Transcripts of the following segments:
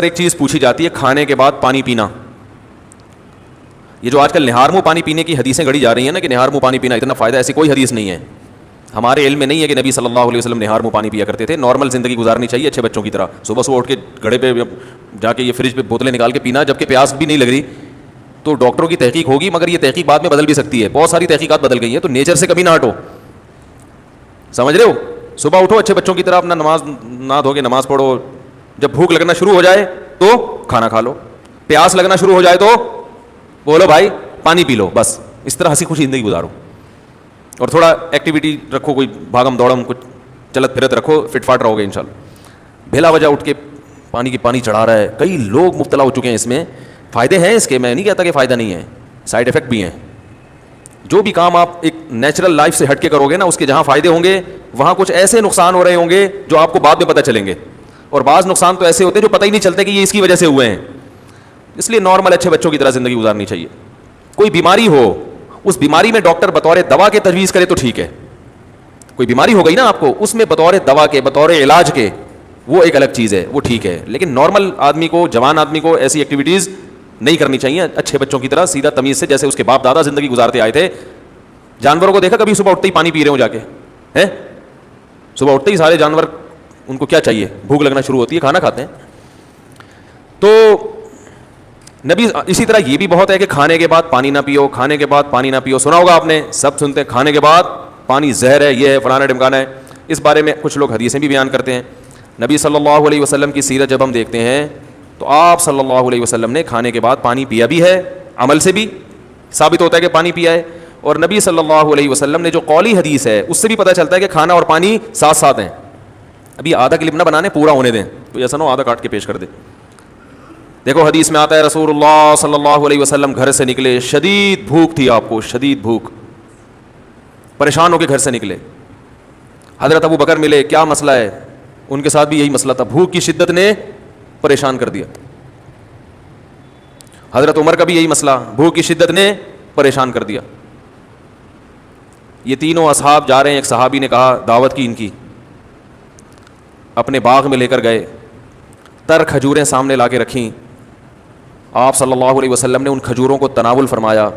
ایک چیز پوچھی جاتی ہے کھانے کے بعد پانی پینا. یہ جو آج کل نہار منہ پانی پینے کی حدیثیں گڑی جا رہی ہیں نا کہ نہار منہ پانی پینا اتنا فائدہ, ایسی کوئی حدیث نہیں ہے. ہمارے علم میں نہیں ہے کہ نبی صلی اللہ علیہ وسلم نہار منہ پانی پیا کرتے تھے. نارمل زندگی گزارنی چاہیے اچھے بچوں کی طرح. صبح صبح اٹھ کے گھڑے پہ جا کے یہ فریج پہ بوتلیں نکال کے پینا, جبکہ پیاس بھی نہیں لگ رہی. تو ڈاکٹروں کی تحقیق ہوگی, مگر یہ تحقیق بعد میں بدل بھی سکتی ہے. بہت ساری تحقیقات بدل گئی ہیں. تو نیچر سے کبھی نہ ہٹو, سمجھ رہے ہو. صبح اٹھو اچھے بچوں کی طرح, اپنا نماز نہ دھو کے نماز پڑھو. جب بھوک لگنا شروع ہو جائے تو کھانا کھا لو. پیاس لگنا شروع ہو جائے تو بولو بھائی پانی پی لو. بس اس طرح ہنسی خوشی زندگی گزارو. اور تھوڑا ایکٹیویٹی رکھو, کوئی بھاگم دوڑم, کچھ چلت پھرت رکھو, فٹ فاٹ رہو گے انشاءاللہ. بھلا وجہ اٹھ کے پانی چڑھا رہا ہے. کئی لوگ مبتلا ہو چکے ہیں اس میں. فائدے ہیں اس کے, میں نہیں کہتا کہ فائدہ نہیں ہے, سائڈ افیکٹ بھی ہیں. جو بھی کام آپ ایک نیچرل لائف سے ہٹ کے کرو گے نا, اس کے جہاں فائدے ہوں گے وہاں کچھ ایسے نقصان ہو رہے ہوں گے جو آپ کو بعد میں پتہ چلیں گے. اور بعض نقصان تو ایسے ہوتے ہیں جو پتہ ہی نہیں چلتے کہ یہ اس کی وجہ سے ہوئے ہیں. اس لیے نارمل اچھے بچوں کی طرح زندگی گزارنی چاہیے. کوئی بیماری ہو, اس بیماری میں ڈاکٹر بطور دوا کے تجویز کرے تو ٹھیک ہے. کوئی بیماری ہو گئی نا آپ کو, اس میں بطور دوا کے, بطور علاج کے, وہ ایک الگ چیز ہے, وہ ٹھیک ہے. لیکن نارمل آدمی کو, جوان آدمی کو ایسی ایکٹیویٹیز نہیں کرنی چاہیے اچھے بچوں کی طرح, سیدھا تمیز سے, جیسے اس کے باپ دادا زندگی گزارتے آئے تھے. جانوروں کو دیکھا کبھی صبح اٹھتے ہی پانی پی رہے ہوں جا کے, ہیں؟ صبح اٹھتے ہی سارے جانور, ان کو کیا چاہیے, بھوک لگنا شروع ہوتی ہے, کھانا کھاتے ہیں. تو نبی اسی طرح یہ بھی بہت ہے کہ کھانے کے بعد پانی نہ پیو, کھانے کے بعد پانی نہ پیو. سنا ہوگا آپ نے, سب سنتے ہیں کھانے کے بعد پانی زہر ہے, یہ ہے, فلانا ڈمکانا ہے. اس بارے میں کچھ لوگ حدیثیں بھی بیان کرتے ہیں. نبی صلی اللہ علیہ وسلم کی سیرت جب ہم دیکھتے ہیں تو آپ صلی اللہ علیہ وسلم نے کھانے کے بعد پانی پیا بھی ہے, عمل سے بھی ثابت ہوتا ہے کہ پانی پیا ہے. اور نبی صلی اللہ علیہ وسلم نے جو قولی حدیث ہے اس سے بھی پتہ چلتا ہے کہ کھانا اور پانی ساتھ ساتھ ہیں. ابھی آدھا کلپ نہ بنانے, پورا ہونے دیں, تو ایسا نہ ہو آدھا کاٹ کے پیش کر دے. دیکھو حدیث میں آتا ہے رسول اللہ صلی اللہ علیہ وسلم گھر سے نکلے, شدید بھوک تھی آپ کو, شدید بھوک, پریشان ہو کے گھر سے نکلے. حضرت ابو بکر ملے, کیا مسئلہ ہے؟ ان کے ساتھ بھی یہی مسئلہ تھا, بھوک کی شدت نے پریشان کر دیا. حضرت عمر کا بھی یہی مسئلہ, بھوک کی شدت نے پریشان کر دیا. یہ تینوں اصحاب جا رہے ہیں, ایک صحابی نے کہا دعوت کی ان کی, اپنے باغ میں لے کر گئے, تر کھجوریں سامنے لا کے رکھیں. آپ صلی اللہ علیہ وسلم نے ان کھجوروں کو تناول فرمایا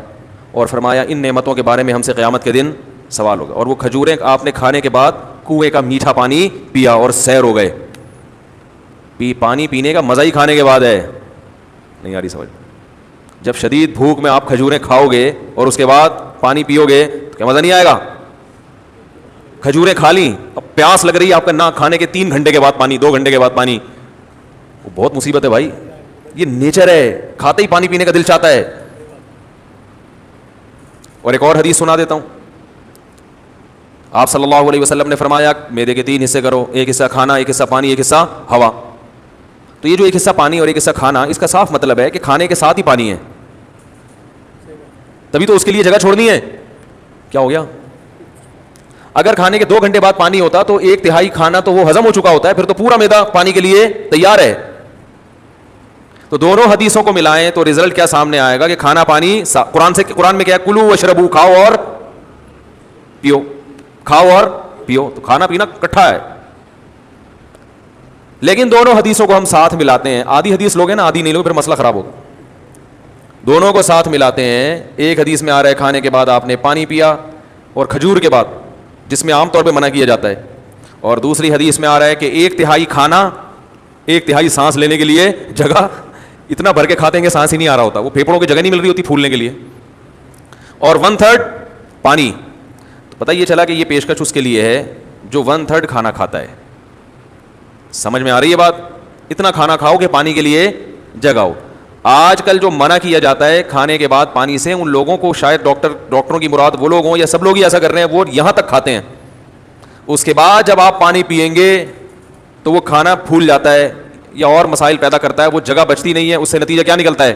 اور فرمایا ان نعمتوں کے بارے میں ہم سے قیامت کے دن سوال ہوگا. اور وہ کھجوریں آپ نے کھانے کے بعد کنویں کا میٹھا پانی پیا اور سیر ہو گئے. پانی پینے کا مزہ ہی کھانے کے بعد ہے, نہیں آ رہی سمجھ؟ جب شدید بھوک میں آپ کھجوریں کھاؤ گے اور اس کے بعد پانی پیو گے تو کیا مزہ نہیں آئے گا؟ کھجوریں کھا لیں, اب پیاس لگ رہی ہے آپ کا, نہ کھانے کے 3 گھنٹے کے بعد پانی, 2 گھنٹے کے بعد پانی, وہ بہت مصیبت ہے بھائی. یہ نیچر ہے, کھاتے ہی پانی پینے کا دل چاہتا ہے. اور ایک اور حدیث سنا دیتا ہوں. آپ صلی اللہ علیہ وسلم نے فرمایا میدے کے 3 حصے کرو, ایک حصہ کھانا, ایک حصہ پانی, ایک حصہ ہوا. تو یہ جو ایک حصہ پانی اور ایک حصہ کھانا, اس کا صاف مطلب ہے کہ کھانے کے ساتھ ہی پانی ہے, تبھی تو اس کے لیے جگہ چھوڑنی ہے. کیا ہو گیا؟ اگر کھانے کے 2 گھنٹے بعد پانی ہوتا تو 1/3 کھانا تو وہ ہضم ہو چکا ہوتا ہے, پھر تو پورا میدا پانی کے لیے تیار ہے. تو دونوں حدیثوں کو ملائیں تو رزلٹ کیا سامنے آئے گا کہ کھانا پانی قرآن میں کیا ہے, کلو وشربو, کھاؤ اور پیو, کھاؤ اور پیو. تو کھانا پینا اکٹھا ہے. لیکن دونوں حدیثوں کو ہم ساتھ ملاتے ہیں. آدھی حدیث لوگ ہیں نا, آدھی نہیں لوگ, پھر مسئلہ خراب ہوگا. دونوں کو ساتھ ملاتے ہیں. ایک حدیث میں آ رہا ہے کھانے کے بعد آپ نے پانی پیا اور کھجور کے بعد, جس میں عام طور پہ منع کیا جاتا ہے. اور دوسری حدیث میں آ رہا ہے کہ 1/3 کھانا, 1/3 سانس لینے کے لیے جگہ, اتنا بھر کے کھاتے ہیں کہ سانس ہی نہیں آ رہا ہوتا, وہ پھیپھڑوں کی جگہ نہیں مل رہی ہوتی پھولنے کے لیے. اور 1/3 پانی. تو پتہ یہ چلا کہ یہ پیشکش اس کے لیے ہے جو 1/3 کھانا کھاتا ہے. سمجھ میں آ رہی ہے بات؟ اتنا کھانا کھاؤ کہ پانی کے لیے جگہ ہو. آج کل جو منع کیا جاتا ہے کھانے کے بعد پانی سے, ان لوگوں کو شاید ڈاکٹروں کی مراد وہ لوگ ہوں یا سب لوگ ہی ایسا کر رہے ہیں, وہ یہاں تک کھاتے ہیں. اس کے بعد جب آپ پانی پئیں گے تو وہ کھانا پھول جاتا ہے یا اور مسائل پیدا کرتا ہے, وہ جگہ بچتی نہیں ہے. اس سے نتیجہ کیا نکلتا ہے؟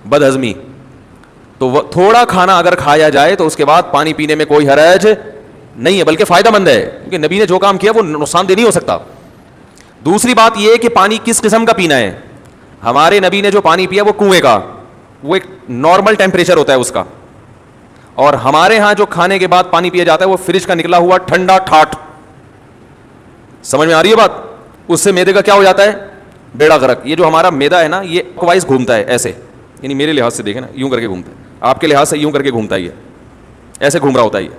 بد ہضمی. تو تھوڑا کھانا اگر کھایا جائے تو اس کے بعد پانی پینے میں کوئی حرج نہیں ہے, بلکہ فائدہ مند ہے, کیونکہ نبی نے جو کام کیا وہ نقصان دہ نہیں ہو سکتا. دوسری بات یہ کہ پانی کس قسم کا پینا ہے. ہمارے نبی نے جو پانی پیا وہ کنویں کا, وہ ایک نارمل ٹیمپریچر ہوتا ہے اس کا. اور ہمارے ہاں جو کھانے کے بعد پانی پیا جاتا ہے وہ فریج کا نکلا ہوا ٹھنڈا ٹھاٹ. سمجھ میں آ رہی ہے بات؟ اس سے میدے کا کیا ہو جاتا ہے؟ بیڑا غرق. یہ جو ہمارا میدا ہے نا یہ وائز گھومتا ہے ایسے, یعنی میرے لحاظ سے دیکھیں نا یوں کر کے گھومتا ہے, آپ کے لحاظ سے یوں کر کے گھومتا ہے, یہ ایسے گھوم رہا ہوتا ہے یہ.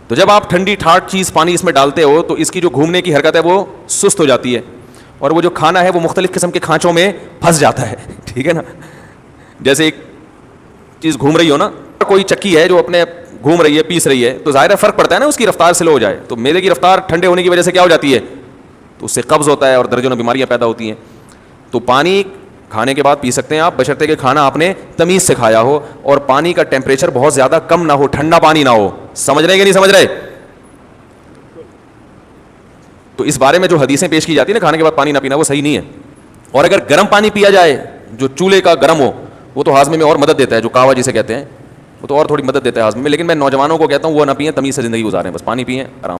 تو جب آپ ٹھنڈی ٹھاٹ چیز پانی اس میں ڈالتے ہو تو اس کی جو گھومنے کی حرکت ہے وہ سست ہو جاتی ہے, اور وہ جو کھانا ہے وہ مختلف قسم کے کھانچوں میں پھنس جاتا ہے. ٹھیک ہے نا, جیسے ایک چیز گھوم رہی ہو نا, کوئی چکی ہے جو اپنے گھوم رہی ہے پیس رہی ہے, تو ظاہر ہے فرق پڑتا ہے نا, اس کی رفتار سلو ہو جائے تو میدے کی رفتار ٹھنڈے ہونے کی وجہ سے کیا ہو جاتی ہے, تو اس سے قبض ہوتا ہے اور درجنوں بیماریاں پیدا ہوتی ہیں. تو پانی کھانے کے بعد پی سکتے ہیں آپ, بشرطے کہ کھانا آپ نے تمیز سے کھایا ہو اور پانی کا ٹیمپریچر بہت زیادہ کم نہ ہو, ٹھنڈا پانی نہ ہو. سمجھ رہے کہ نہیں سمجھ رہے؟ تو اس بارے میں جو حدیثیں پیش کی جاتی ہیں نا کھانے کے بعد پانی نہ پینا, وہ صحیح نہیں ہے. اور اگر گرم پانی پیا جائے جو چولہے کا گرم ہو, وہ تو ہاضمے میں اور مدد دیتا ہے, جو کہوا جسے کہتے ہیں, وہ تو اور تھوڑی مدد دیتا ہے ہاضمے میں. لیکن میں نوجوانوں کو کہتا ہوں وہ نہ پئیں, تمیز سے زندگی گزاریں, بس پانی پئیں آرام.